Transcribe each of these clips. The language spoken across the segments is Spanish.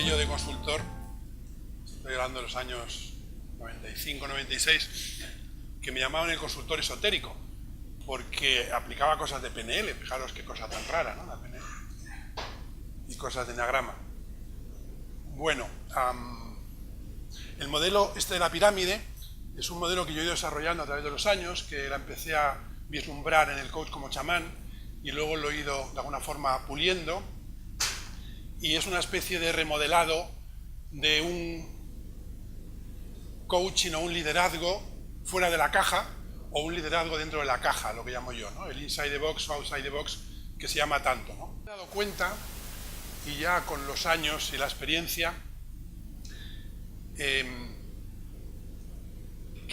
yo de consultor, estoy hablando de los años 95, 96, que me llamaban el consultor esotérico, porque aplicaba cosas de PNL, fijaros qué cosa tan rara, ¿no? La PNL. Y cosas de enagrama. Bueno, el modelo este de la pirámide es un modelo que yo he ido desarrollando a través de los años, que la empecé a vislumbrar en el coach como chamán, y luego lo he ido de alguna forma puliendo, y es una especie de remodelado de un coaching o un liderazgo fuera de la caja, o un liderazgo dentro de la caja, lo que llamo yo, ¿no? El inside the box o outside the box, que se llama tanto, ¿no? Me he dado cuenta, y ya con los años y la experiencia, que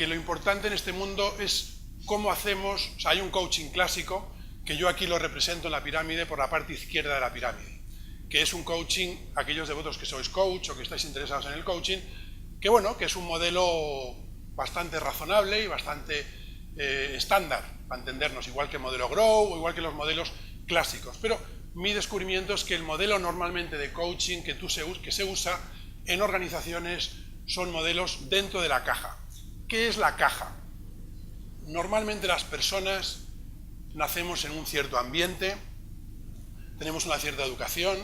lo importante en este mundo es cómo hacemos. O sea, hay un coaching clásico, que yo aquí lo represento en la pirámide por la parte izquierda de la pirámide, que es un coaching, aquellos devotos que sois coach o que estáis interesados en el coaching, que bueno, que es un modelo bastante razonable y bastante estándar, para entendernos, igual que el modelo Grow o igual que los modelos clásicos. Pero mi descubrimiento es que el modelo normalmente de coaching que se usa en organizaciones son modelos dentro de la caja. ¿Qué es la caja? Normalmente las personas nacemos en un cierto ambiente, tenemos una cierta educación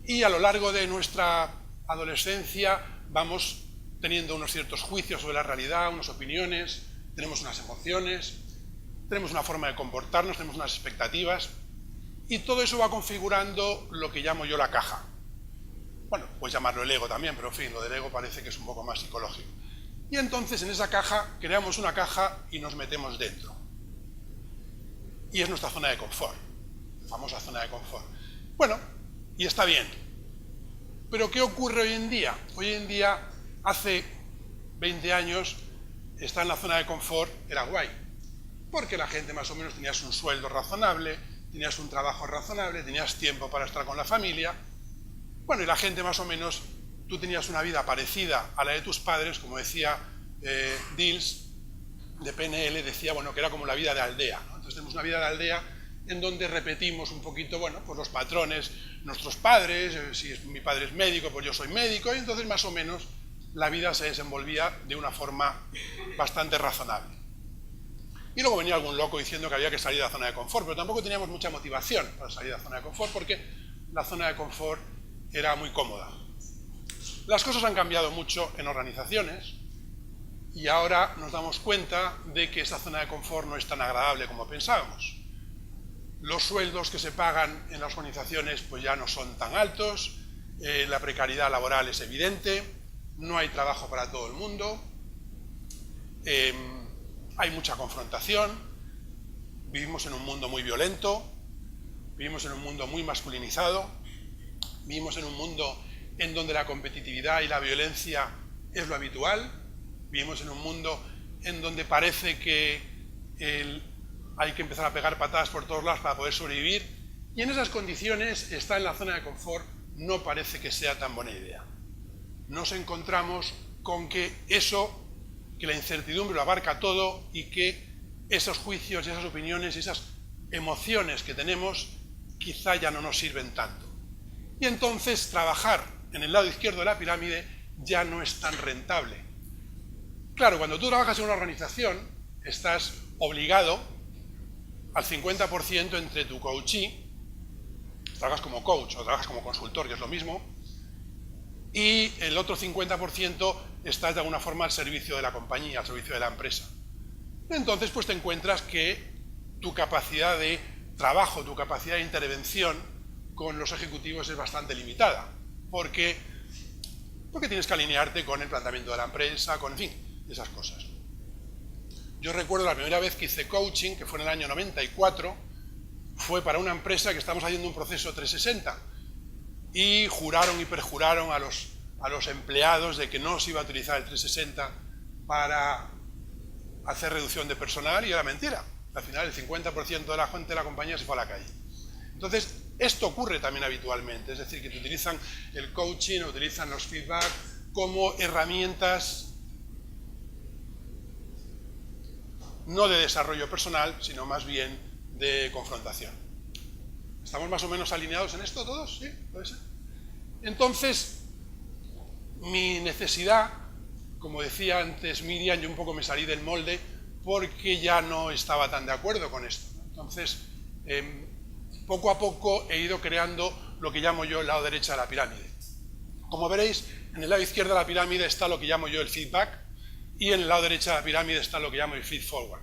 y a lo largo de nuestra adolescencia vamos teniendo unos ciertos juicios sobre la realidad, unas opiniones, tenemos unas emociones, tenemos una forma de comportarnos, tenemos unas expectativas, y todo eso va configurando lo que llamo yo la caja. Bueno, puedes llamarlo el ego también, pero en fin, lo del ego parece que es un poco más psicológico. Y entonces en esa caja creamos una caja y nos metemos dentro. Y es nuestra zona de confort, la famosa zona de confort. Bueno, y está bien. Pero ¿qué ocurre hoy en día? Hoy en día, hace 20 años, estar en la zona de confort era guay. Porque la gente más o menos tenías un sueldo razonable, tenías un trabajo razonable, tenías tiempo para estar con la familia. Bueno, y la gente más o menos, tú tenías una vida parecida a la de tus padres, como decía Dills, de PNL, decía, bueno, que era como la vida de aldea, ¿no? Entonces tenemos una vida de aldea en donde repetimos un poquito, bueno, pues los patrones, nuestros padres, si mi padre es médico, pues yo soy médico, y entonces más o menos la vida se desenvolvía de una forma bastante razonable. Y luego venía algún loco diciendo que había que salir de la zona de confort, pero tampoco teníamos mucha motivación para salir de la zona de confort, porque la zona de confort era muy cómoda. Las cosas han cambiado mucho en organizaciones, y ahora nos damos cuenta de que esa zona de confort no es tan agradable como pensábamos. Los sueldos que se pagan en las organizaciones pues ya no son tan altos, la precariedad laboral es evidente, no hay trabajo para todo el mundo, hay mucha confrontación, vivimos en un mundo muy violento, vivimos en un mundo muy masculinizado, vivimos en un mundo en donde la competitividad y la violencia es lo habitual, vivimos en un mundo en donde parece que hay que empezar a pegar patadas por todos lados para poder sobrevivir, y en esas condiciones estar en la zona de confort no parece que sea tan buena idea. Nos encontramos con que la incertidumbre lo abarca todo y que esos juicios y esas opiniones y esas emociones que tenemos quizá ya no nos sirven tanto. Y entonces trabajar en el lado izquierdo de la pirámide ya no es tan rentable. Claro, cuando tú trabajas en una organización, estás obligado al 50% entre tu coachee, trabajas como coach o trabajas como consultor, que es lo mismo, y el otro 50% estás de alguna forma al servicio de la compañía, al servicio de la empresa. Entonces pues te encuentras que tu capacidad de trabajo, tu capacidad de intervención con los ejecutivos es bastante limitada, porque tienes que alinearte con el planteamiento de la empresa, con, en fin, esas cosas. Yo recuerdo la primera vez que hice coaching, que fue en el año 94, fue para una empresa que estamos haciendo un proceso 360, y juraron y perjuraron a los empleados de que no se iba a utilizar el 360 para hacer reducción de personal, y era mentira. Al final el 50% de la gente de la compañía se fue a la calle. Entonces, esto ocurre también habitualmente, es decir, que te utilizan el coaching, utilizan los feedback como herramientas no de desarrollo personal, sino más bien de confrontación. ¿Estamos más o menos alineados en esto todos? ¿Sí? ¿Puede ser? Entonces, mi necesidad, como decía antes Miriam, yo un poco me salí del molde porque ya no estaba tan de acuerdo con esto. Entonces, poco a poco he ido creando lo que llamo yo el lado derecho de la pirámide. Como veréis, en el lado izquierdo de la pirámide está lo que llamo yo el feedback y en el lado derecho de la pirámide está lo que llamo el feed forward.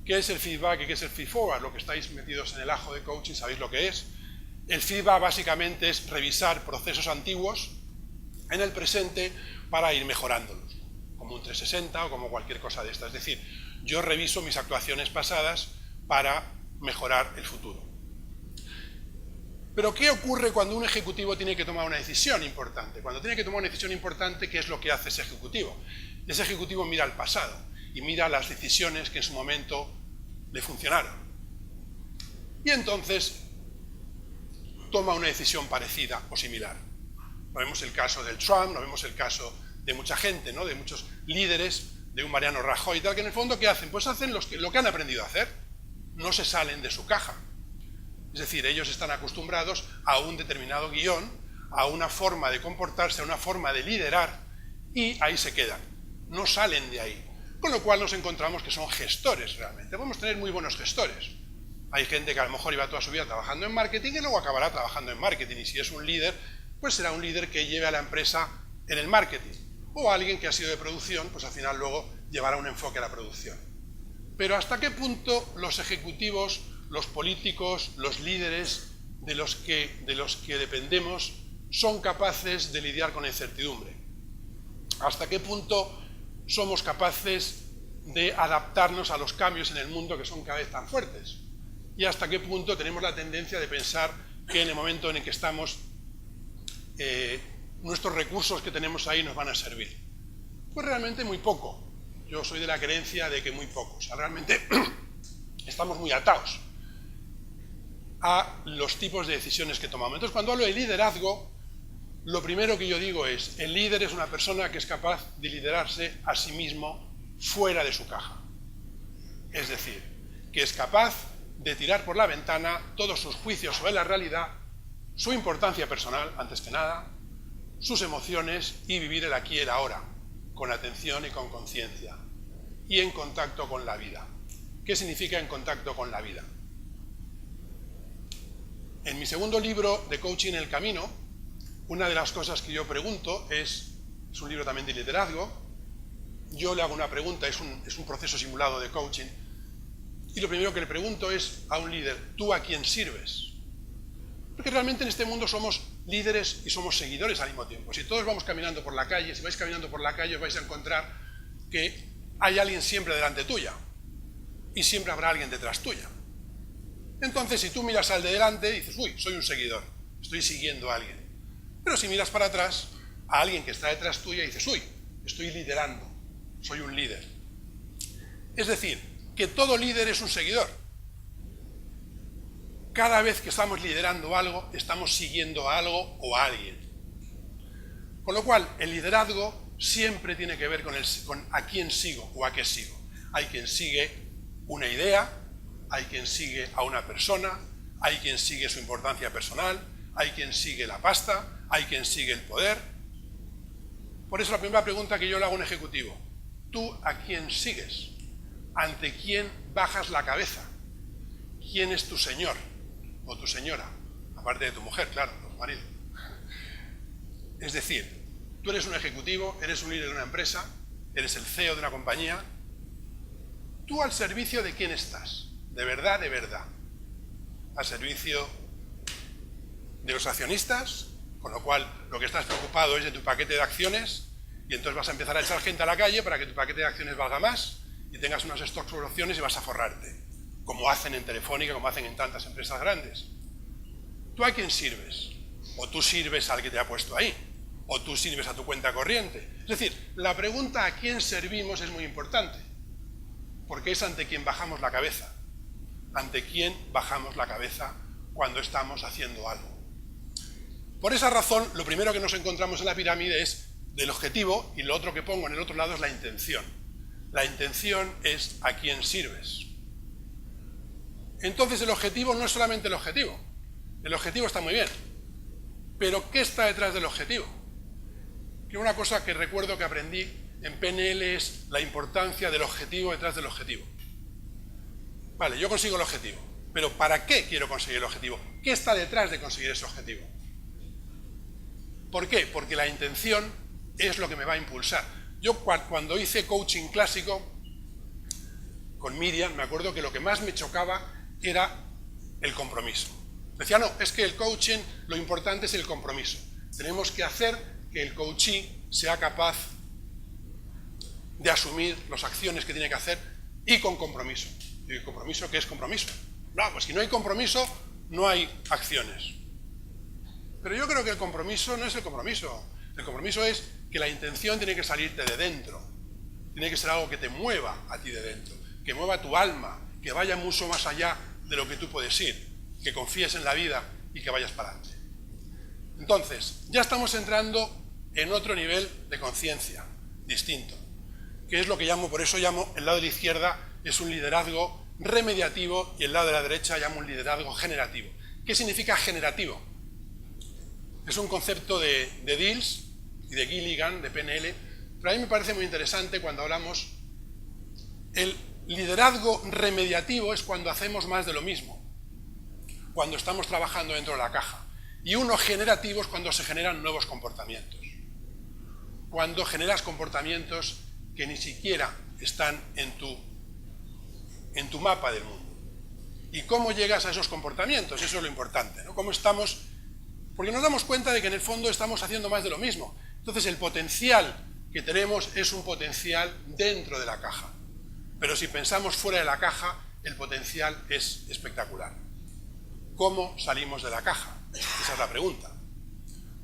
¿Qué es el feedback y qué es el feed forward? Lo que estáis metidos en el ajo de coaching sabéis lo que es. El feedback básicamente es revisar procesos antiguos en el presente para ir mejorándolos, como un 360 o como cualquier cosa de esta. Es decir, yo reviso mis actuaciones pasadas para mejorar el futuro. Pero ¿qué ocurre cuando un ejecutivo tiene que tomar una decisión importante? Cuando tiene que tomar una decisión importante, ¿qué es lo que hace ese ejecutivo? Ese ejecutivo mira al pasado y mira las decisiones que en su momento le funcionaron. Y entonces toma una decisión parecida o similar. No vemos el caso del Trump, no vemos el caso de mucha gente, ¿no? De muchos líderes, de un Mariano Rajoy y tal, que en el fondo ¿qué hacen? Pues hacen lo que han aprendido a hacer. No se salen de su caja. Es decir, ellos están acostumbrados a un determinado guión, a una forma de comportarse, a una forma de liderar, y ahí se quedan. No salen de ahí. Con lo cual nos encontramos que son gestores realmente. Podemos tener muy buenos gestores. Hay gente que a lo mejor iba toda su vida trabajando en marketing y luego acabará trabajando en marketing. Y si es un líder, pues será un líder que lleve a la empresa en el marketing. O alguien que ha sido de producción, pues al final luego llevará un enfoque a la producción. Pero ¿hasta qué punto los ejecutivos, los políticos, los líderes de los que dependemos son capaces de lidiar con la incertidumbre? ¿Hasta qué punto somos capaces de adaptarnos a los cambios en el mundo que son cada vez tan fuertes? ¿Y hasta qué punto tenemos la tendencia de pensar que en el momento en el que estamos, nuestros recursos que tenemos ahí nos van a servir? Pues realmente muy poco. Yo soy de la creencia de que muy poco. O sea, realmente estamos muy atados a los tipos de decisiones que tomamos. Entonces, cuando hablo de liderazgo, lo primero que yo digo es, el líder es una persona que es capaz de liderarse a sí mismo fuera de su caja. Es decir, que es capaz de tirar por la ventana todos sus juicios sobre la realidad, su importancia personal, antes que nada, sus emociones y vivir el aquí y el ahora, con atención y con conciencia, y en contacto con la vida. ¿Qué significa en contacto con la vida? En mi segundo libro de Coaching El Camino, una de las cosas que yo pregunto es un libro también de liderazgo, yo le hago una pregunta, es un proceso simulado de coaching, y lo primero que le pregunto es a un líder, ¿tú a quién sirves? Porque realmente en este mundo somos líderes y somos seguidores al mismo tiempo. Si todos vamos caminando por la calle, si vais caminando por la calle os vais a encontrar que hay alguien siempre delante tuya y siempre habrá alguien detrás tuya. Entonces, si tú miras al de delante, dices, uy, soy un seguidor, estoy siguiendo a alguien. Pero si miras para atrás, a alguien que está detrás tuya, dices, uy, estoy liderando, soy un líder. Es decir, que todo líder es un seguidor. Cada vez que estamos liderando algo, estamos siguiendo a algo o a alguien. Con lo cual, el liderazgo siempre tiene que ver con a quién sigo o a qué sigo. Hay quien sigue una idea, hay quien sigue a una persona, hay quien sigue su importancia personal, hay quien sigue la pasta, hay quien sigue el poder. Por eso la primera pregunta que yo le hago a un ejecutivo, ¿tú a quién sigues? ¿Ante quién bajas la cabeza? ¿Quién es tu señor o tu señora? Aparte de tu mujer, claro, tu marido. Es decir, tú eres un ejecutivo, eres un líder de una empresa, eres el CEO de una compañía. ¿Tú al servicio de quién estás? De verdad, al servicio de los accionistas, con lo cual lo que estás preocupado es de tu paquete de acciones y entonces vas a empezar a echar gente a la calle para que tu paquete de acciones valga más y tengas unos stocks por opciones y vas a forrarte, como hacen en Telefónica, como hacen en tantas empresas grandes. ¿Tú a quién sirves? ¿O tú sirves al que te ha puesto ahí? ¿O tú sirves a tu cuenta corriente? Es decir, la pregunta a quién servimos es muy importante, porque es ante quien bajamos la cabeza. Ante quién bajamos la cabeza cuando estamos haciendo algo. Por esa razón, lo primero que nos encontramos en la pirámide es del objetivo y lo otro que pongo en el otro lado es la intención. La intención es a quién sirves. Entonces el objetivo no es solamente el objetivo. El objetivo está muy bien. Pero, ¿qué está detrás del objetivo? Que una cosa que recuerdo que aprendí en PNL es la importancia del objetivo detrás del objetivo. Vale, yo consigo el objetivo, pero ¿para qué quiero conseguir el objetivo? ¿Qué está detrás de conseguir ese objetivo? ¿Por qué? Porque la intención es lo que me va a impulsar. Yo cuando hice coaching clásico con Miriam, me acuerdo que lo que más me chocaba era el compromiso. Decía, no, es que el coaching, lo importante es el compromiso. Tenemos que hacer que el coachee sea capaz de asumir las acciones que tiene que hacer y con compromiso. ¿Y el compromiso qué es compromiso? No, pues si no hay compromiso, no hay acciones. Pero yo creo que el compromiso no es el compromiso. El compromiso es que la intención tiene que salirte de dentro. Tiene que ser algo que te mueva a ti de dentro, que mueva tu alma, que vaya mucho más allá de lo que tú puedes ir, que confíes en la vida y que vayas para adelante. Entonces, ya estamos entrando en otro nivel de conciencia distinto, que es lo que llamo, por eso llamo, el lado de la izquierda es un liderazgo remediativo y el lado de la derecha llamo un liderazgo generativo. ¿Qué significa generativo? Es un concepto de Dills y de Gilligan, de PNL, pero a mí me parece muy interesante cuando hablamos. El liderazgo remediativo es cuando hacemos más de lo mismo, cuando estamos trabajando dentro de la caja. Y uno generativo es cuando se generan nuevos comportamientos. Cuando generas comportamientos que ni siquiera están en tu mapa del mundo. ¿Y cómo llegas a esos comportamientos? Eso es lo importante, ¿no? ¿Cómo estamos? Porque nos damos cuenta de que en el fondo estamos haciendo más de lo mismo. Entonces el potencial que tenemos es un potencial dentro de la caja. Pero si pensamos fuera de la caja, el potencial es espectacular. ¿Cómo salimos de la caja? Esa es la pregunta.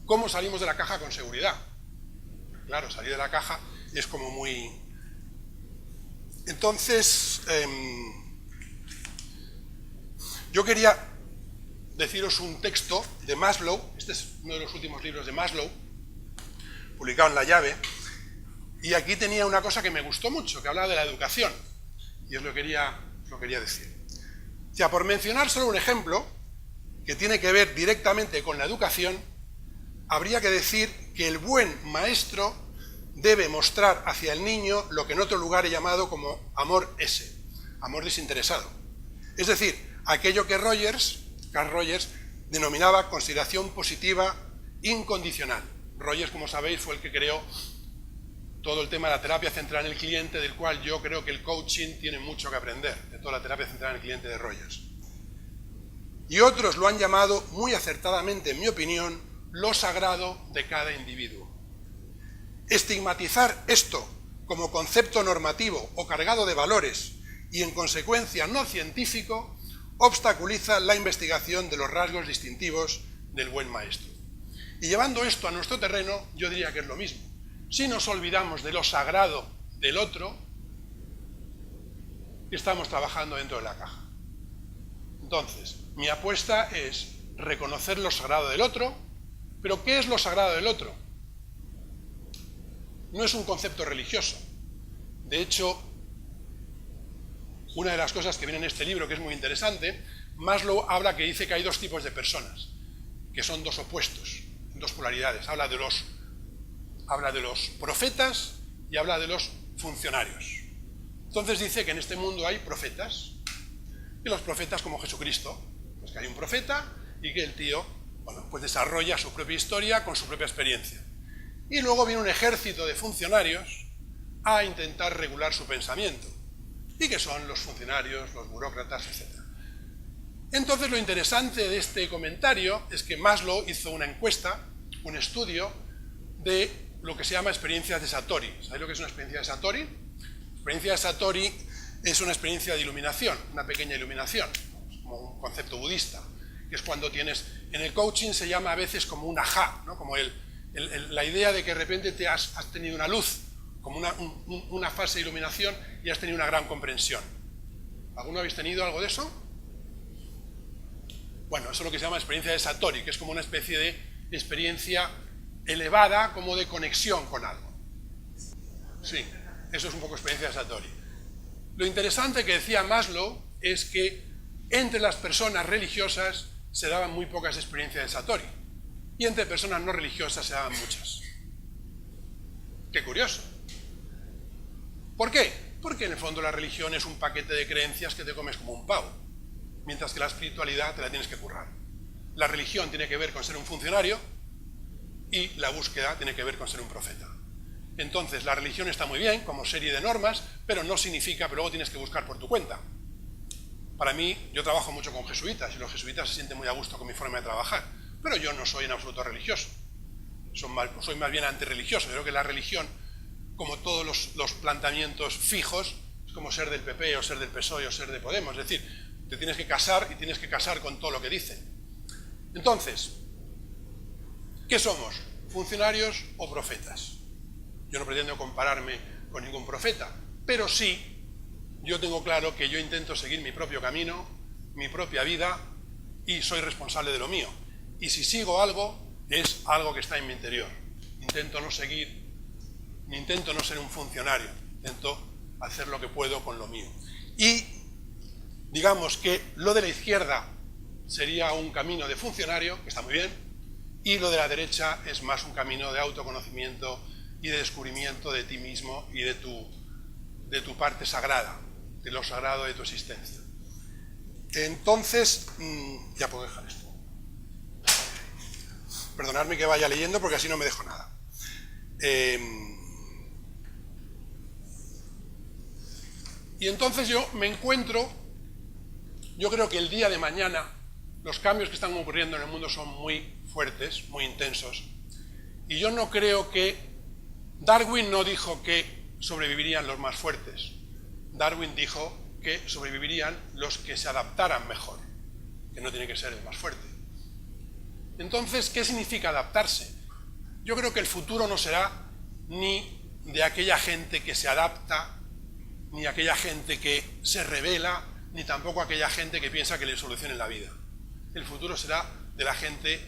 ¿Cómo salimos de la caja con seguridad? Claro, salir de la caja es como muy... Entonces, yo quería deciros un texto de Maslow. Este es uno de los últimos libros de Maslow, publicado en La Llave, y aquí tenía una cosa que me gustó mucho, que hablaba de la educación, y os lo quería decir. O sea, por mencionar solo un ejemplo, que tiene que ver directamente con la educación, habría que decir que el buen maestro debe mostrar hacia el niño lo que en otro lugar he llamado como amor ese, amor desinteresado. Es decir, aquello que Carl Rogers, denominaba consideración positiva incondicional. Rogers, como sabéis, fue el que creó todo el tema de la terapia centrada en el cliente, del cual yo creo que el coaching tiene mucho que aprender, de toda la terapia centrada en el cliente de Rogers. Y otros lo han llamado, muy acertadamente en mi opinión, lo sagrado de cada individuo. Estigmatizar esto como concepto normativo o cargado de valores y en consecuencia no científico obstaculiza la investigación de los rasgos distintivos del buen maestro. Y llevando esto a nuestro terreno, yo diría que es lo mismo. Si nos olvidamos de lo sagrado del otro, estamos trabajando dentro de la caja. Entonces, mi apuesta es reconocer lo sagrado del otro, pero ¿qué es lo sagrado del otro? No es un concepto religioso. De hecho, una de las cosas que viene en este libro, que es muy interesante, Maslow que dice que hay dos tipos de personas, que son dos opuestos, dos polaridades. Habla de los profetas y habla de los funcionarios. Entonces dice que en este mundo hay profetas, y los profetas como Jesucristo, pues que hay un profeta y que el tío, bueno, pues desarrolla su propia historia con su propia experiencia. Y luego viene un ejército de funcionarios a intentar regular su pensamiento, y que son los funcionarios, los burócratas, etc. Entonces lo interesante de este comentario es que Maslow hizo una encuesta, un estudio de lo que se llama experiencias de Satori. ¿Sabéis lo que es una experiencia de Satori? La experiencia de Satori es una experiencia de iluminación, una pequeña iluminación, como un concepto budista, que es cuando tienes, en el coaching se llama a veces como un ajá, ¿no? Como la idea de que de repente has tenido una luz, como una fase de iluminación y has tenido una gran comprensión. ¿Alguno habéis tenido algo de eso? Bueno, eso es lo que se llama experiencia de Satori, que es como una especie de experiencia elevada, como de conexión con algo. Sí, eso es un poco experiencia de Satori. Lo interesante que decía Maslow es que entre las personas religiosas se daban muy pocas experiencias de Satori. y entre personas no religiosas se daban muchas. Qué curioso. ¿Por qué? Porque en el fondo la religión es un paquete de creencias que te comes como un pavo, mientras que la espiritualidad te la tienes que currar. La religión tiene que ver con ser un funcionario y la búsqueda tiene que ver con ser un profeta. Entonces la religión está muy bien como serie de normas, pero no significa que luego tienes que buscar por tu cuenta. Para mí, yo trabajo mucho con jesuitas y los jesuitas se sienten muy a gusto con mi forma de trabajar, pero yo no soy en absoluto religioso. Soy más bien antirreligioso. Yo creo que la religión, como todos los planteamientos fijos, es como ser del PP o ser del PSOE o ser de Podemos. Es decir, te tienes que casar y tienes que casar con todo lo que dicen. Entonces, ¿qué somos? ¿Funcionarios o profetas? Yo no pretendo compararme con ningún profeta, pero sí, yo tengo claro que yo intento seguir mi propio camino, mi propia vida, y soy responsable de lo mío. Y si sigo algo, es algo que está en mi interior. Intento no seguir, ni intento no ser un funcionario, intento hacer lo que puedo con lo mío. Y digamos que lo de la izquierda sería un camino de funcionario, que está muy bien, y lo de la derecha es más un camino de autoconocimiento y de descubrimiento de ti mismo y de tu parte sagrada, de lo sagrado de tu existencia. Entonces, ya puedo dejar esto. Perdonadme que vaya leyendo porque así no me dejo nada. Y entonces yo me encuentro, yo creo que el día de mañana los cambios que están ocurriendo en el mundo son muy fuertes, muy intensos, y yo no creo que Darwin no dijo que sobrevivirían los más fuertes. Darwin dijo que sobrevivirían los que se adaptaran mejor, que no tiene que ser el más fuerte. Entonces, ¿qué significa adaptarse? Yo creo que el futuro no será ni de aquella gente que se adapta, ni aquella gente que se rebela, ni tampoco aquella gente que piensa que le solucione la vida. El futuro será de la gente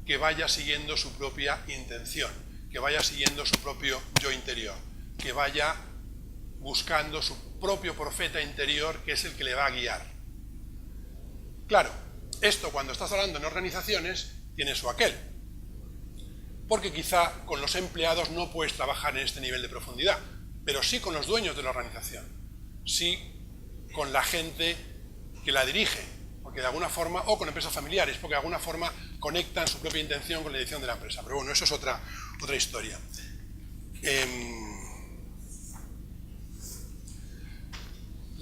que vaya siguiendo su propia intención, que vaya siguiendo su propio yo interior, que vaya buscando su propio profeta interior, que es el que le va a guiar. Claro, esto cuando estás hablando en organizaciones tiene su aquel, porque quizá con los empleados no puedes trabajar en este nivel de profundidad, pero sí con los dueños de la organización, sí con la gente que la dirige, porque de alguna forma, o con empresas familiares, porque de alguna forma conectan su propia intención con la dirección de la empresa. Pero bueno, eso es otra historia.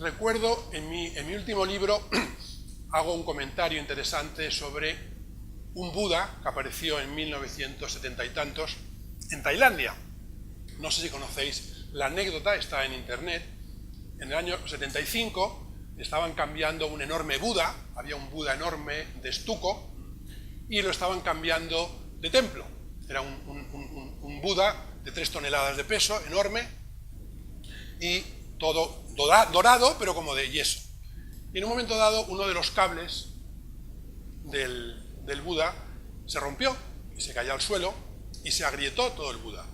Recuerdo, en mi último libro, hago un comentario interesante sobre un Buda que apareció en 1970 y tantos en Tailandia. No sé si conocéis la anécdota, está en internet. En el año 75 estaban cambiando un enorme Buda, había un Buda enorme de estuco, y lo estaban cambiando de templo. Era un Buda de 3 toneladas de peso, enorme, y todo dorado, pero como de yeso. Y en un momento dado, uno de los cables del Buda se rompió, y se cayó al suelo, y se agrietó todo el Buda.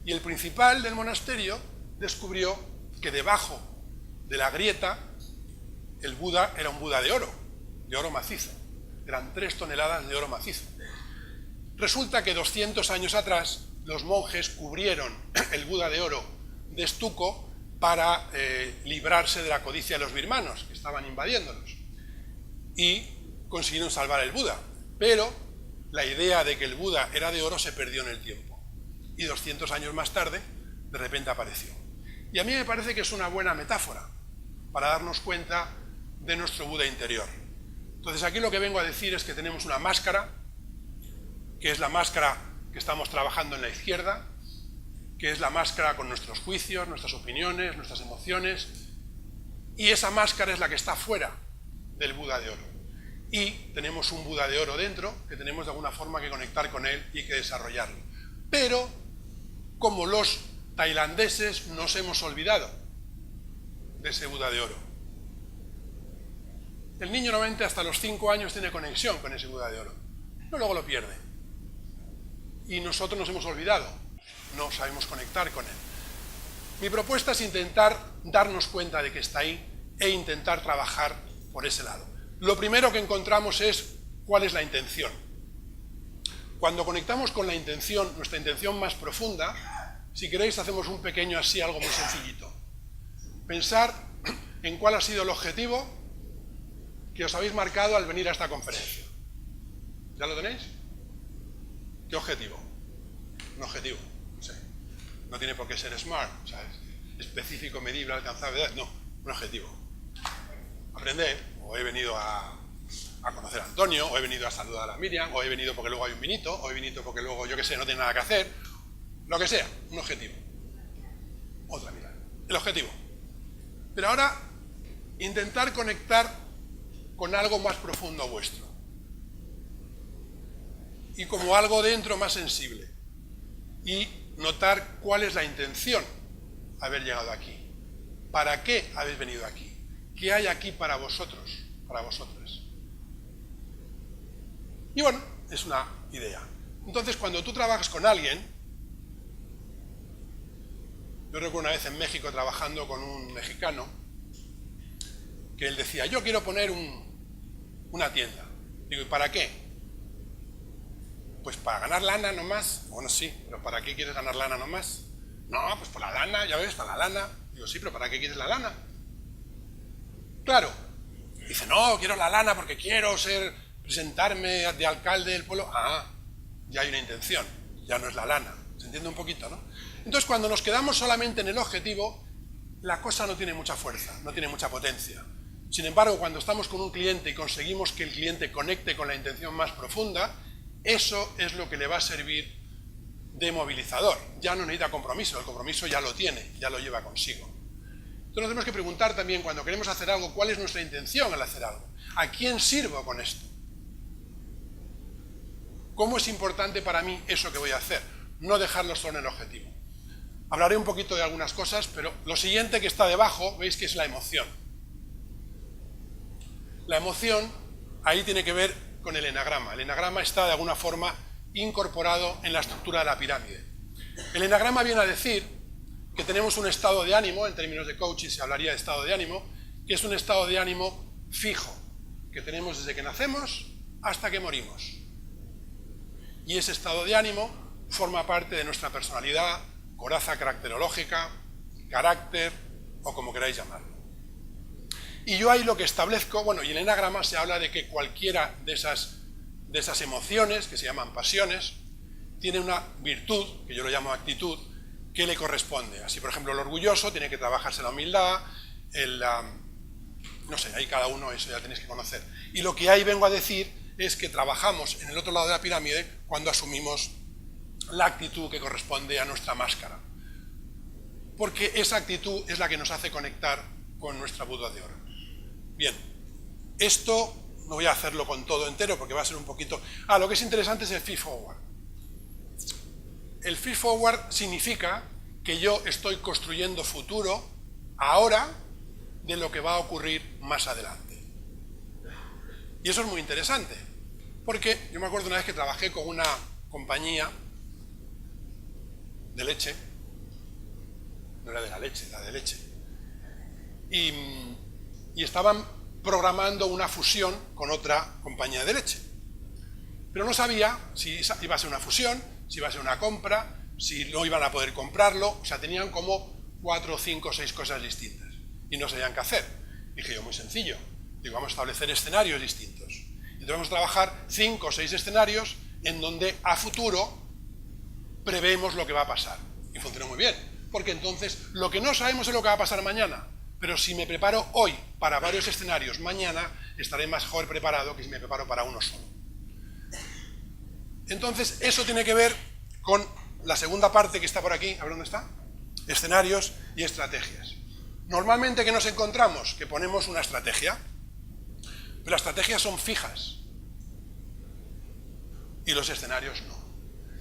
Y el principal del monasterio descubrió que debajo de la grieta el Buda era un Buda de oro macizo. Eran 3 toneladas de oro macizo. Resulta que 200 años atrás los monjes cubrieron el Buda de oro de estuco para librarse de la codicia de los birmanos, que estaban invadiéndolos. Y consiguieron salvar el Buda. Pero la idea de que el Buda era de oro se perdió en el tiempo. Y 200 años más tarde, de repente apareció. Y a mí me parece que es una buena metáfora para darnos cuenta de nuestro Buda interior. Entonces aquí lo que vengo a decir es que tenemos una máscara, que es la máscara que estamos trabajando en la izquierda, que es la máscara con nuestros juicios, nuestras opiniones, nuestras emociones, y esa máscara es la que está fuera del Buda de oro. Y tenemos un Buda de oro dentro, que tenemos de alguna forma que conectar con él y que desarrollarlo. Pero, como los tailandeses, nos hemos olvidado de ese Buda de oro. El niño normalmente hasta los 5 años tiene conexión con ese Buda de oro, pero luego lo pierde. Y nosotros nos hemos olvidado, no sabemos conectar con él. Mi propuesta es intentar darnos cuenta de que está ahí e intentar trabajar por ese lado. Lo primero que encontramos es cuál es la intención. Cuando conectamos con la intención, nuestra intención más profunda, si queréis hacemos un pequeño así, algo muy sencillito. Pensar en cuál ha sido el objetivo que os habéis marcado al venir a esta conferencia. ¿Ya lo tenéis? ¿Qué objetivo? Un objetivo, no sé. No tiene por qué ser SMART, ¿sabes? Específico, medible, alcanzable, no, un objetivo. Aprender, o he venido a conocer a Antonio, o he venido a saludar a Miriam, o he venido porque luego hay un vinito, o he venido porque luego, yo qué sé, no tiene nada que hacer, lo que sea, un objetivo. Otra mirada, el objetivo. Pero ahora, intentar conectar con algo más profundo vuestro. Y como algo dentro más sensible. Y notar cuál es la intención de haber llegado aquí. ¿Para qué habéis venido aquí? ¿Qué hay aquí para vosotros, para vosotras? Y bueno, es una idea. Entonces, cuando tú trabajas con alguien, yo recuerdo una vez en México trabajando con un mexicano, que él decía, yo quiero poner una tienda. Digo, ¿y para qué? Pues para ganar lana nomás. Bueno, sí, pero ¿para qué quieres ganar lana nomás? No, pues por la lana, ya ves, para la lana. Digo, sí, pero ¿para qué quieres la lana? Claro. Dice, no, quiero la lana porque quiero presentarme de alcalde del pueblo. Ah, ya hay una intención, ya no es la lana. ¿Se entiende un poquito, no? Entonces, cuando nos quedamos solamente en el objetivo, la cosa no tiene mucha fuerza, no tiene mucha potencia. Sin embargo, cuando estamos con un cliente y conseguimos que el cliente conecte con la intención más profunda, eso es lo que le va a servir de movilizador. Ya no necesita compromiso, el compromiso ya lo tiene, ya lo lleva consigo. Entonces nos tenemos que preguntar también, cuando queremos hacer algo, ¿cuál es nuestra intención al hacer algo? ¿A quién sirvo con esto? ¿Cómo es importante para mí eso que voy a hacer? No dejarlo solo en el objetivo. Hablaré un poquito de algunas cosas, pero lo siguiente que está debajo, veis que es la emoción. La emoción, ahí tiene que ver con el enagrama. El enagrama está de alguna forma incorporado en la estructura de la pirámide. El enagrama viene a decir que tenemos un estado de ánimo, en términos de coaching se hablaría de estado de ánimo, que es un estado de ánimo fijo, que tenemos desde que nacemos hasta que morimos. Y ese estado de ánimo forma parte de nuestra personalidad, coraza caracterológica, carácter o como queráis llamarlo. Y yo ahí lo que establezco, bueno, y en el enagrama se habla de que cualquiera de esas emociones, que se llaman pasiones, tiene una virtud, que yo lo llamo actitud, que le corresponde. Así, por ejemplo, el orgulloso tiene que trabajarse la humildad, no sé, ahí cada uno eso ya tenéis que conocer. Y lo que ahí vengo a decir es que trabajamos en el otro lado de la pirámide cuando asumimos la actitud que corresponde a nuestra máscara. Porque esa actitud es la que nos hace conectar con nuestra Buda de oro. Bien, esto no voy a hacerlo con todo entero porque va a ser un poquito... lo que es interesante es el feed forward. El feed forward significa que yo estoy construyendo futuro ahora de lo que va a ocurrir más adelante. Y eso es muy interesante, porque yo me acuerdo una vez que trabajé con una compañía de leche, no era de la leche, era de leche, y estaban programando una fusión con otra compañía de leche. Pero no sabía si iba a ser una fusión, si iba a ser una compra, si no iban a poder comprarlo, o sea, tenían como 4, 5, 6 cosas distintas y no sabían qué hacer. Dije yo, muy sencillo, digo, vamos a establecer escenarios distintos. Entonces vamos a trabajar 5 o 6 escenarios en donde a futuro prevemos lo que va a pasar. Y funcionó muy bien, porque entonces lo que no sabemos es lo que va a pasar mañana, pero si me preparo hoy para varios escenarios, mañana estaré mejor preparado que si me preparo para uno solo. Entonces, eso tiene que ver con la segunda parte que está por aquí, a ver dónde está, escenarios y estrategias. Normalmente, ¿qué nos encontramos? Que ponemos una estrategia, pero las estrategias son fijas y los escenarios no.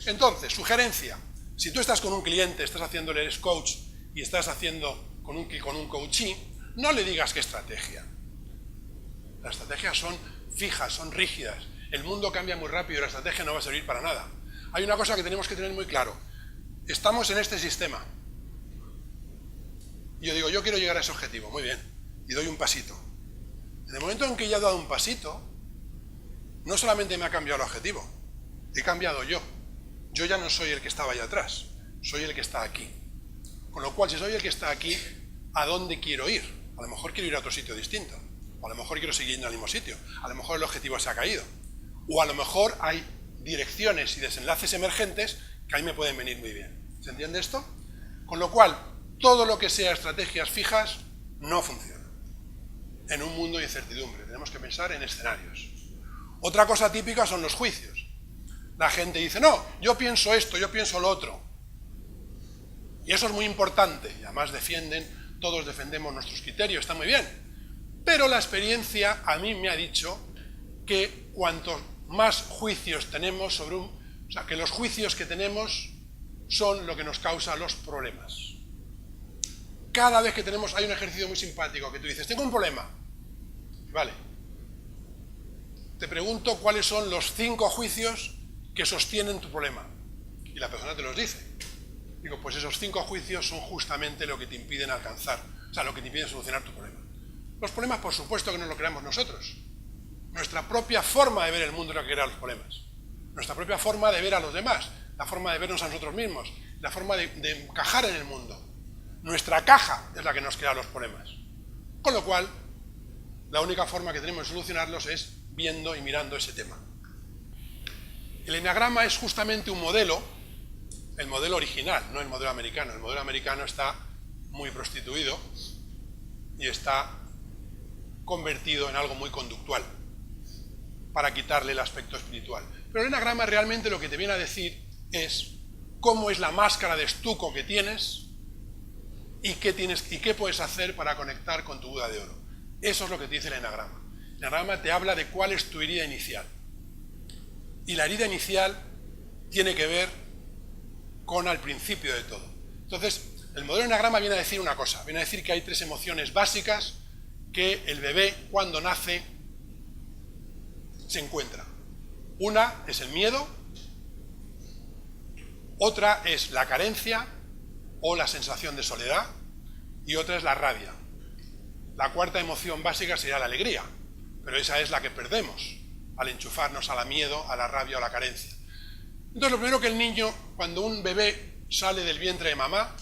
Entonces, sugerencia, si tú estás con un cliente, estás haciéndole, eres coach y estás haciendo con un coachee, no le digas qué estrategia. Las estrategias son fijas, son rígidas. El mundo cambia muy rápido y la estrategia no va a servir para nada. Hay una cosa que tenemos que tener muy claro. Estamos en este sistema. Y yo digo, yo quiero llegar a ese objetivo, muy bien. Y doy un pasito. En el momento en que ya he dado un pasito, no solamente me ha cambiado el objetivo, he cambiado yo. Yo ya no soy el que estaba allá atrás, soy el que está aquí. Con lo cual, si soy el que está aquí, ¿a dónde quiero ir? A lo mejor quiero ir a otro sitio distinto, o a lo mejor quiero seguir en el mismo sitio, a lo mejor el objetivo se ha caído, o a lo mejor hay direcciones y desenlaces emergentes que ahí me pueden venir muy bien. ¿Se entiende esto? Con lo cual, todo lo que sea estrategias fijas no funciona. En un mundo de incertidumbre, tenemos que pensar en escenarios. Otra cosa típica son los juicios. La gente dice, no, yo pienso esto, yo pienso lo otro. Y eso es muy importante, y además todos defendemos nuestros criterios, está muy bien. Pero la experiencia a mí me ha dicho que cuantos más juicios tenemos o sea, que los juicios que tenemos son lo que nos causa los problemas. Cada vez que hay un ejercicio muy simpático que tú dices, tengo un problema. Vale. Te pregunto cuáles son los 5 juicios que sostienen tu problema. Y la persona te los dice. Digo, pues esos 5 juicios son justamente lo que te impiden alcanzar, o sea, lo que te impiden solucionar tu problema. Los problemas, por supuesto, que no los creamos nosotros. Nuestra propia forma de ver el mundo es la que crea los problemas. Nuestra propia forma de ver a los demás, la forma de vernos a nosotros mismos, la forma de encajar en el mundo. Nuestra caja es la que nos crea los problemas. Con lo cual, la única forma que tenemos de solucionarlos es viendo y mirando ese tema. El eneagrama es justamente un modelo, el modelo original, no el modelo americano. El modelo americano está muy prostituido y está convertido en algo muy conductual para quitarle el aspecto espiritual. Pero el eneagrama realmente lo que te viene a decir es cómo es la máscara de estuco que tienes y qué puedes hacer para conectar con tu Buda de oro. Eso es lo que te dice el eneagrama. El eneagrama te habla de cuál es tu herida inicial. Y la herida inicial tiene que ver con al principio de todo. Entonces, el modelo eneagrama viene a decir una cosa, viene a decir que hay 3 emociones básicas que el bebé cuando nace se encuentra. Una es el miedo, otra es la carencia o la sensación de soledad y otra es la rabia. La cuarta emoción básica sería la alegría, pero esa es la que perdemos al enchufarnos a la miedo, a la rabia o a la carencia. Entonces, lo primero que el niño, cuando un bebé sale del vientre de mamá,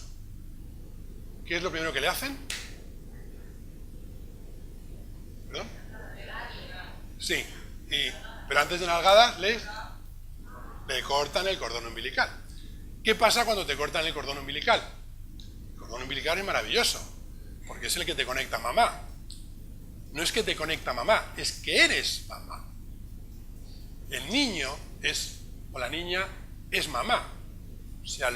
¿qué es lo primero que le hacen? ¿Perdón? Sí, pero antes de nalgadas le cortan el cordón umbilical. ¿Qué pasa cuando te cortan el cordón umbilical? El cordón umbilical es maravilloso, porque es el que te conecta a mamá. No es que te conecta a mamá, es que eres mamá. El niño o la niña es mamá. O sea,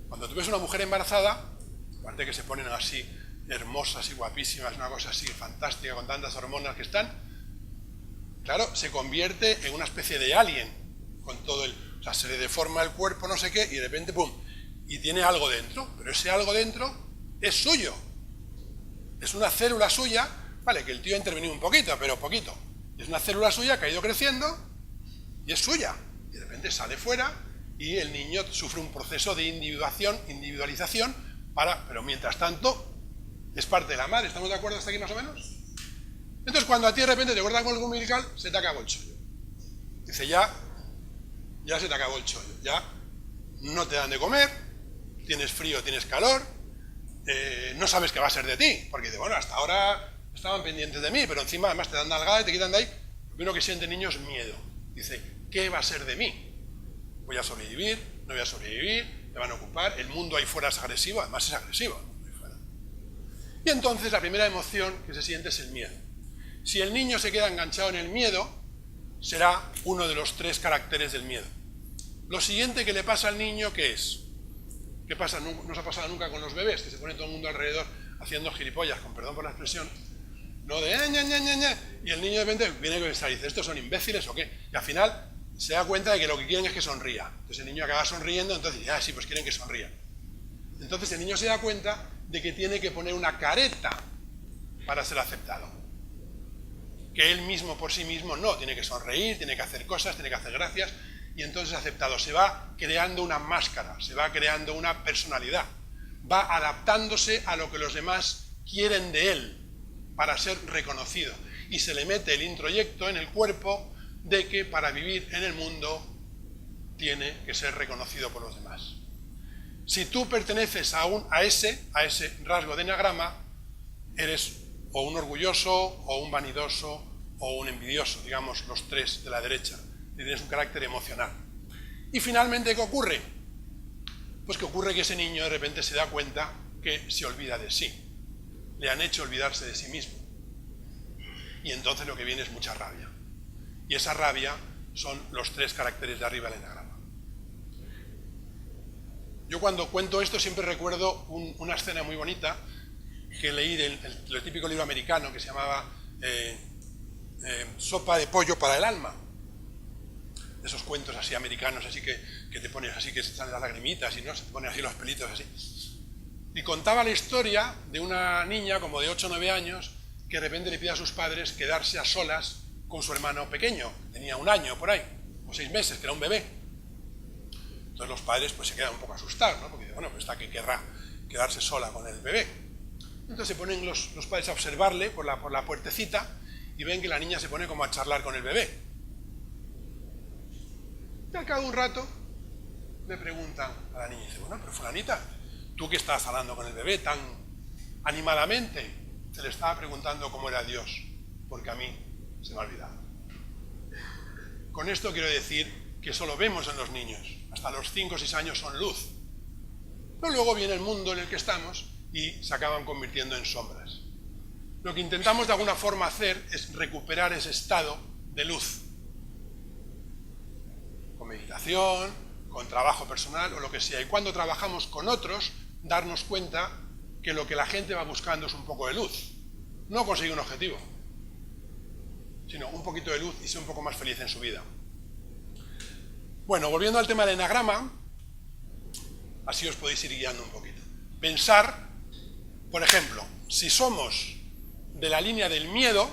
cuando tú ves una mujer embarazada, aparte que se ponen así hermosas y guapísimas, una cosa así fantástica con tantas hormonas que están, claro, se convierte en una especie de alien con todo o sea, se le deforma el cuerpo, no sé qué, y de repente, ¡pum!, y tiene algo dentro, pero ese algo dentro es suyo. Es una célula suya, vale, que el tío ha intervenido un poquito, pero poquito. Es una célula suya que ha ido creciendo y es suya. Y de repente sale fuera y el niño sufre un proceso de individualización, pero mientras tanto es parte de la madre. ¿Estamos de acuerdo hasta aquí más o menos? Entonces cuando a ti de repente te cortan con el umbilical, se te acabó el chollo. Dice, ya se te acabó el chollo. Ya no te dan de comer, tienes frío, tienes calor, no sabes qué va a ser de ti. Porque dice, bueno, hasta ahora estaban pendientes de mí, pero encima además te dan nalgada y te quitan de ahí. Lo primero que siente el niño es miedo. Dice, ¿qué va a ser de mí? ¿Voy a sobrevivir? ¿No voy a sobrevivir? ¿Me van a ocupar? El mundo ahí fuera es agresivo, además es agresivo. Y entonces la primera emoción que se siente es el miedo. Si el niño se queda enganchado en el miedo, será uno de los 3 caracteres del miedo. Lo siguiente que le pasa al niño, ¿qué es? ¿Qué pasa? ¿No os ha pasado nunca con los bebés? Que se pone todo el mundo alrededor haciendo gilipollas, con perdón por la expresión, no de ña, ña, ña, ña, y el niño de repente viene a pensar y dice, ¿estos son imbéciles o qué? Y al final se da cuenta de que lo que quieren es que sonría. Entonces el niño acaba sonriendo, entonces dice, sí, pues quieren que sonría. Entonces el niño se da cuenta de que tiene que poner una careta para ser aceptado. Que él mismo por sí mismo no, tiene que sonreír, tiene que hacer cosas, tiene que hacer gracias, y entonces aceptado. Se va creando una máscara, se va creando una personalidad, va adaptándose a lo que los demás quieren de él para ser reconocido. Y se le mete el introyecto en el cuerpo de que para vivir en el mundo tiene que ser reconocido por los demás. Si tú perteneces a ese rasgo de enagrama, eres o un orgulloso, o un vanidoso, o un envidioso, digamos los tres de la derecha. Tienes un carácter emocional. Y finalmente, ¿qué ocurre? Pues que ocurre que ese niño de repente se da cuenta que se olvida de sí. Le han hecho olvidarse de sí mismo. Y entonces lo que viene es mucha rabia. Y esa rabia son los tres caracteres de arriba del enagrama. Yo cuando cuento esto siempre recuerdo una escena muy bonita que leí del típico libro americano que se llamaba Sopa de pollo para el alma. Esos cuentos así americanos, así que te pones así, que se salen las lagrimitas y no se te ponen así los pelitos así. Y contaba la historia de una niña como de 8 o 9 años que de repente le pide a sus padres quedarse a solas con su hermano pequeño. Tenía 1 año por ahí, o 6 meses, que era un bebé. Entonces los padres pues se quedan un poco asustados, ¿no? Porque dicen, bueno, pues está que querrá quedarse sola con el bebé. Entonces se ponen los padres a observarle por la puertecita y ven que la niña se pone como a charlar con el bebé. Y al cabo de un rato le preguntan a la niña, y dice, bueno, pero fulanita, tú que estás hablando con el bebé tan animadamente, se le estaba preguntando cómo era Dios, porque a mí se me ha olvidado. Con esto quiero decir que eso lo vemos en los niños, hasta los 5 o 6 años son luz. Pero luego viene el mundo en el que estamos y se acaban convirtiendo en sombras. Lo que intentamos de alguna forma hacer es recuperar ese estado de luz. Con meditación, con trabajo personal o lo que sea. Y cuando trabajamos con otros, darnos cuenta que lo que la gente va buscando es un poco de luz. No conseguir un objetivo, sino un poquito de luz y ser un poco más feliz en su vida. Bueno, volviendo al tema del enagrama, así os podéis ir guiando un poquito. Pensar, por ejemplo, si somos de la línea del miedo,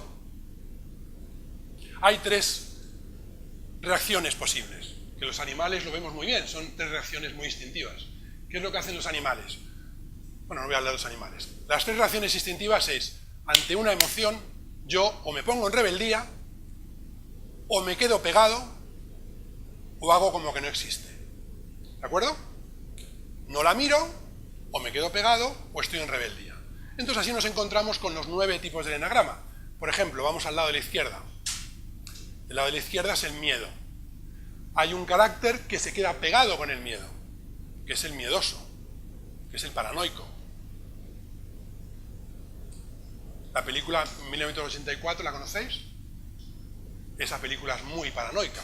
hay 3 reacciones posibles, que los animales lo vemos muy bien, son 3 reacciones muy instintivas. ¿Qué es lo que hacen los animales? Bueno, no voy a hablar de los animales. Las 3 reacciones instintivas es, ante una emoción, yo o me pongo en rebeldía, o me quedo pegado, o hago como que no existe. ¿De acuerdo? No la miro, o me quedo pegado, o estoy en rebeldía. Entonces así nos encontramos con los 9 tipos del enagrama. Por ejemplo, vamos al lado de la izquierda. El lado de la izquierda es el miedo. Hay un carácter que se queda pegado con el miedo, que es el miedoso, que es el paranoico. La película 1984, ¿la conocéis? Esa película es muy paranoica.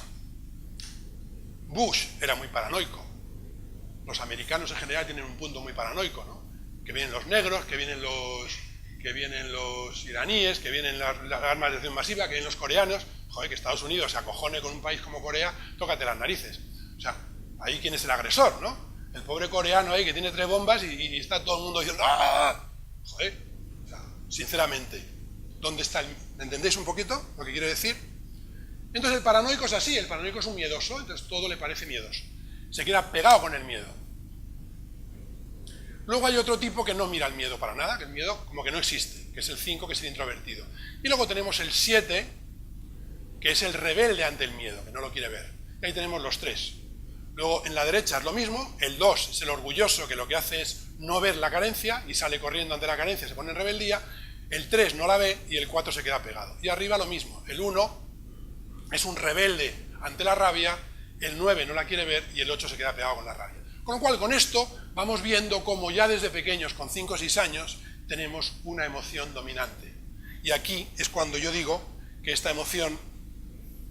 Bush era muy paranoico. Los americanos en general tienen un punto muy paranoico, ¿no? Que vienen los negros, que vienen los iraníes, que vienen las armas de destrucción masiva, que vienen los coreanos. Joder, que Estados Unidos se acojone con un país como Corea, tócate las narices. O sea, ahí quién es el agresor, ¿no? El pobre coreano ahí que tiene 3 bombas y está todo el mundo diciendo ¡ah! Joder, o sea, sinceramente, ¿dónde está el...? ¿Entendéis un poquito lo que quiero decir? Entonces el paranoico es así, el paranoico es un miedoso, entonces todo le parece miedoso. Se queda pegado con el miedo. Luego hay otro tipo que no mira el miedo para nada, que el miedo como que no existe, que es el 5, que es el introvertido. Y luego tenemos el 7, que es el rebelde ante el miedo, que no lo quiere ver. Y ahí tenemos los 3. Luego en la derecha es lo mismo, el 2 es el orgulloso, que lo que hace es no ver la carencia y sale corriendo ante la carencia, se pone en rebeldía. El 3 no la ve y el 4 se queda pegado. Y arriba lo mismo, el 1 es un rebelde ante la rabia, el 9 no la quiere ver y el 8 se queda pegado con la rabia. Con lo cual, con esto vamos viendo cómo ya desde pequeños, con 5 o 6 años, tenemos una emoción dominante. Y aquí es cuando yo digo que esta emoción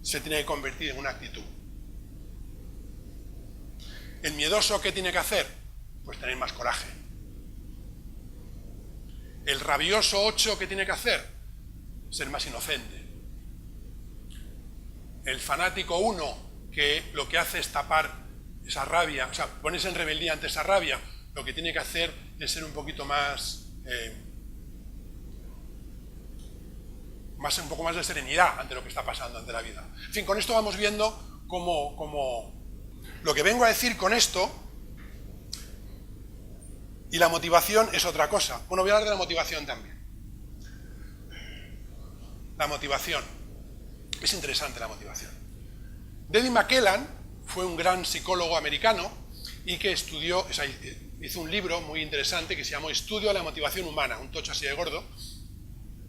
se tiene que convertir en una actitud. ¿El miedoso qué tiene que hacer? Pues tener más coraje. ¿El rabioso 8 qué tiene que hacer? Ser más inocente. El fanático 1, que lo que hace es tapar esa rabia, o sea, ponerse en rebeldía ante esa rabia, lo que tiene que hacer es ser un poquito más, un poco más de serenidad ante lo que está pasando, ante la vida. En fin, con esto vamos viendo cómo lo que vengo a decir con esto, y la motivación es otra cosa. Bueno, voy a hablar de la motivación también. La motivación. Es interesante la motivación. David McKellan fue un gran psicólogo americano y que estudió, o sea, hizo un libro muy interesante que se llamó Estudio de la motivación humana, un tocho así de gordo,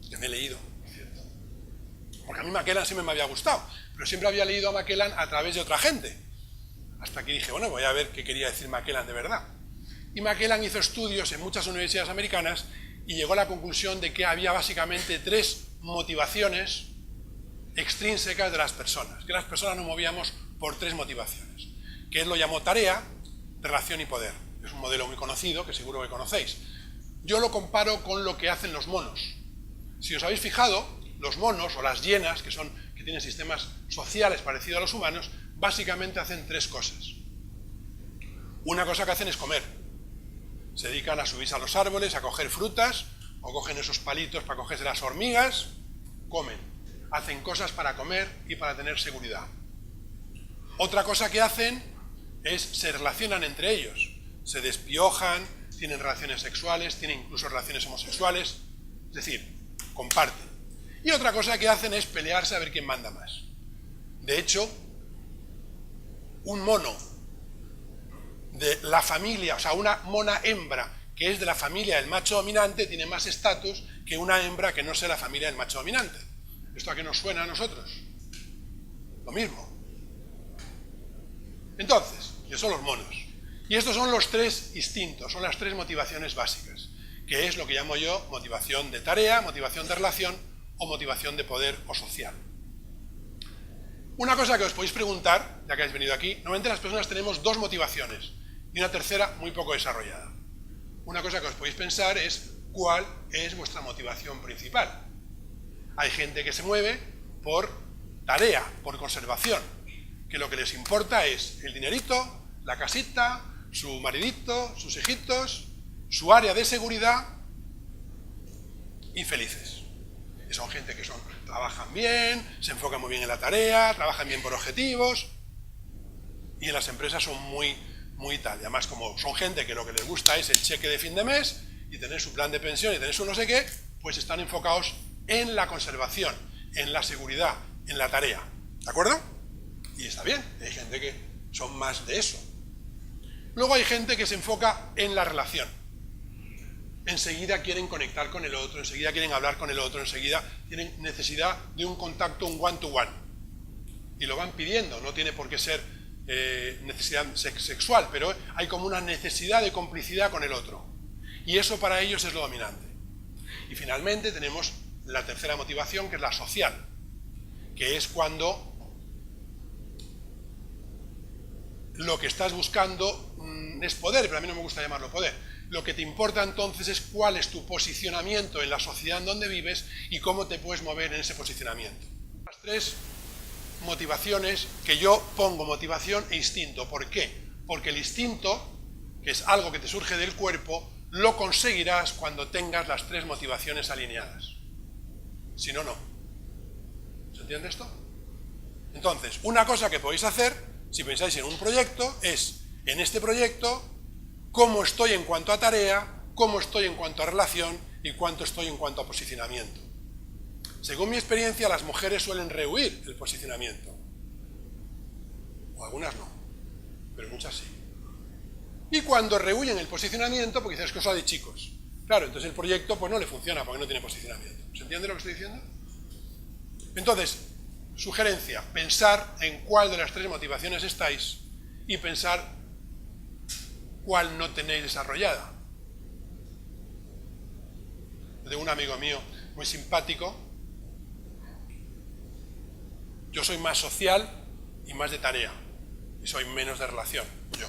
que me he leído, ¿cierto? Porque a mí McKellan siempre me había gustado, pero siempre había leído a McKellan a través de otra gente. Hasta que dije, bueno, voy a ver qué quería decir McKellan de verdad. Y McKellan hizo estudios en muchas universidades americanas y llegó a la conclusión de que había básicamente 3 motivaciones extrínsecas de las personas, que las personas nos movíamos por 3 motivaciones, que él lo llamó tarea, relación y poder. Es un modelo muy conocido, que seguro que conocéis. Yo lo comparo con lo que hacen los monos. Si os habéis fijado, los monos o las hienas, que tienen sistemas sociales parecidos a los humanos, básicamente hacen 3 cosas. Una cosa que hacen es comer. Se dedican a subirse a los árboles, a coger frutas, o cogen esos palitos para cogerse las hormigas, comen. Hacen cosas para comer y para tener seguridad. Otra cosa que hacen es se relacionan entre ellos. Se despiojan, tienen relaciones sexuales, tienen incluso relaciones homosexuales, es decir, comparten. Y otra cosa que hacen es pelearse a ver quién manda más. De hecho, un mono de la familia, o sea, una mona hembra que es de la familia del macho dominante tiene más estatus que una hembra que no sea la familia del macho dominante. ¿Esto a qué nos suena a nosotros? Lo mismo. Entonces, que son los monos. Y estos son los 3 instintos, son las 3 motivaciones básicas, que es lo que llamo yo motivación de tarea, motivación de relación o motivación de poder o social. Una cosa que os podéis preguntar, ya que habéis venido aquí, normalmente las personas tenemos 2 motivaciones y una tercera muy poco desarrollada. Una cosa que os podéis pensar es cuál es vuestra motivación principal. Hay gente que se mueve por tarea, por conservación, que lo que les importa es el dinerito, la casita, su maridito, sus hijitos, su área de seguridad y felices. Y son gente que trabajan bien, se enfocan muy bien en la tarea, trabajan bien por objetivos y en las empresas son muy tal. Y además, como son gente que lo que les gusta es el cheque de fin de mes y tener su plan de pensión y tener su no sé qué, pues están enfocados en la conservación, en la seguridad, en la tarea. ¿De acuerdo? Y está bien, hay gente que son más de eso. Luego hay gente que se enfoca en la relación. Enseguida quieren conectar con el otro, enseguida quieren hablar con el otro, enseguida tienen necesidad de un contacto, un one-to-one. Y lo van pidiendo, no tiene por qué ser necesidad sexual, pero hay como una necesidad de complicidad con el otro. Y eso para ellos es lo dominante. Y finalmente tenemos la tercera motivación, que es la social, que es cuando lo que estás buscando es poder, pero a mí no me gusta llamarlo poder. Lo que te importa entonces es cuál es tu posicionamiento en la sociedad en donde vives y cómo te puedes mover en ese posicionamiento. Las 3 motivaciones que yo pongo, motivación e instinto. ¿Por qué? Porque el instinto, que es algo que te surge del cuerpo, lo conseguirás cuando tengas las 3 motivaciones alineadas. Si no, no. ¿Se entiende esto? Entonces, una cosa que podéis hacer, si pensáis en un proyecto, es, en este proyecto, cómo estoy en cuanto a tarea, cómo estoy en cuanto a relación y cuánto estoy en cuanto a posicionamiento. Según mi experiencia, las mujeres suelen rehuir el posicionamiento. O algunas no, pero muchas sí. Y cuando rehuyen el posicionamiento, porque dicen, es cosa de chicos. Claro, entonces el proyecto pues no le funciona porque no tiene posicionamiento. ¿Se entiende lo que estoy diciendo? Entonces, sugerencia, pensar en cuál de las 3 motivaciones estáis y pensar cuál no tenéis desarrollada. Yo tengo un amigo mío muy simpático. Yo soy más social y más de tarea, y soy menos de relación, yo.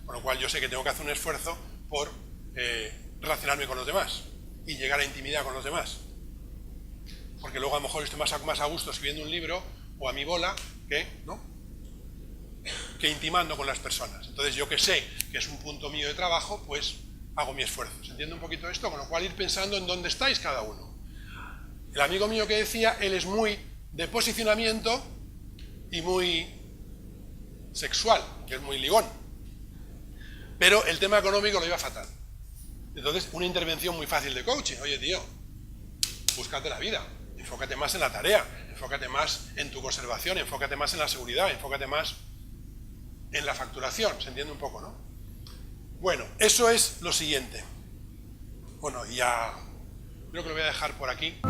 Con lo cual yo sé que tengo que hacer un esfuerzo por relacionarme con los demás y llegar a intimidad con los demás. Porque luego a lo mejor estoy más a gusto escribiendo un libro o a mi bola que intimando con las personas. Entonces yo que sé que es un punto mío de trabajo, pues hago mi esfuerzo. ¿Se entiende un poquito esto? Con lo cual ir pensando en dónde estáis cada uno. El amigo mío que decía, él es muy de posicionamiento y muy sexual, que es muy ligón. Pero el tema económico lo iba fatal. Entonces, una intervención muy fácil de coaching. Oye, tío, búscate la vida. enfócate más en la tarea, enfócate más en tu conservación, enfócate más en la seguridad, enfócate más en la facturación, ¿se entiende un poco, no? Bueno, eso es lo siguiente. Bueno, ya creo que lo voy a dejar por aquí.